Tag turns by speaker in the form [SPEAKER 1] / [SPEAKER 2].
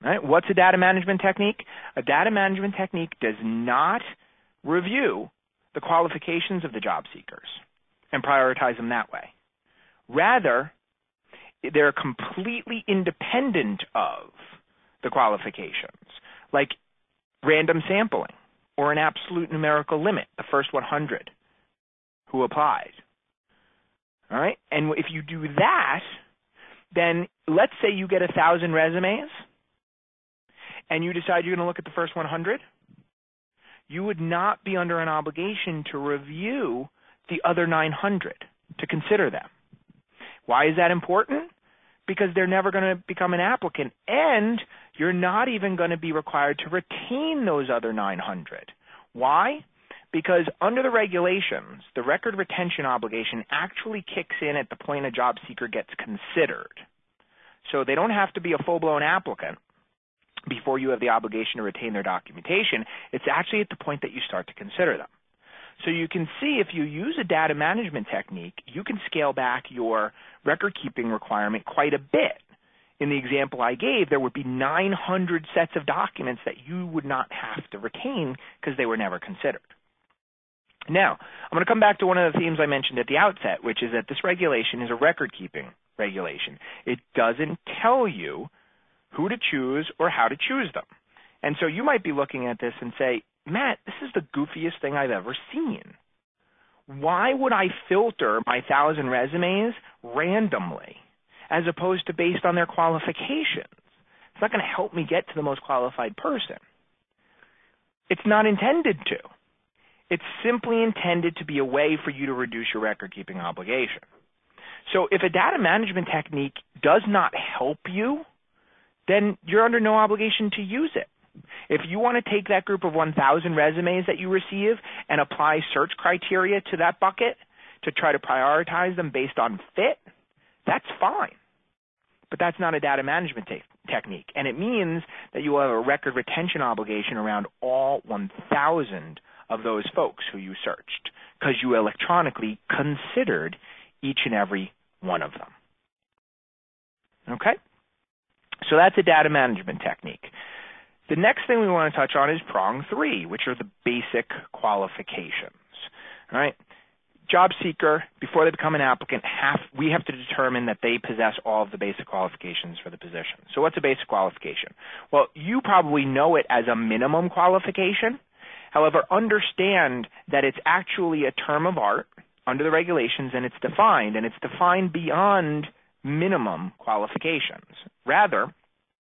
[SPEAKER 1] Right? What's a data management technique? A data management technique does not review the qualifications of the job seekers and prioritize them that way. Rather, they're completely independent of the qualifications, like random sampling or an absolute numerical limit, the first 100 who applied. All right? And if you do that, then let's say you get 1,000 resumes and you decide you're going to look at the first 100, you would not be under an obligation to review the other 900, to consider them. Why is that important? Because they're never going to become an applicant, and you're not even going to be required to retain those other 900. Why? Because under the regulations, the record retention obligation actually kicks in at the point a job seeker gets considered. So they don't have to be a full-blown applicant before you have the obligation to retain their documentation. It's actually at the point that you start to consider them. So you can see if you use a data management technique, you can scale back your record-keeping requirement quite a bit. In the example I gave, there would be 900 sets of documents that you would not have to retain because they were never considered. Now, I'm going to come back to one of the themes I mentioned at the outset, which is that this regulation is a record-keeping regulation. It doesn't tell you who to choose or how to choose them. And so you might be looking at this and say, Matt, this is the goofiest thing I've ever seen. Why would I filter my 1,000 resumes randomly as opposed to based on their qualifications? It's not going to help me get to the most qualified person. It's not intended to. It's simply intended to be a way for you to reduce your record-keeping obligation. So if a data management technique does not help you, then you're under no obligation to use it. If you want to take that group of 1,000 resumes that you receive and apply search criteria to that bucket to try to prioritize them based on fit, that's fine. But that's not a data management technique. And it means that you will have a record retention obligation around all 1,000 of those folks who you searched because you electronically considered each and every one of them. Okay? So that's a data management technique. The next thing we want to touch on is prong 3, which are the basic qualifications. All right? Job seeker, before they become an applicant, we have to determine that they possess all of the basic qualifications for the position. So what's a basic qualification? Well, you probably know it as a minimum qualification. However, understand that it's actually a term of art under the regulations, and it's defined beyond minimum qualifications. Rather,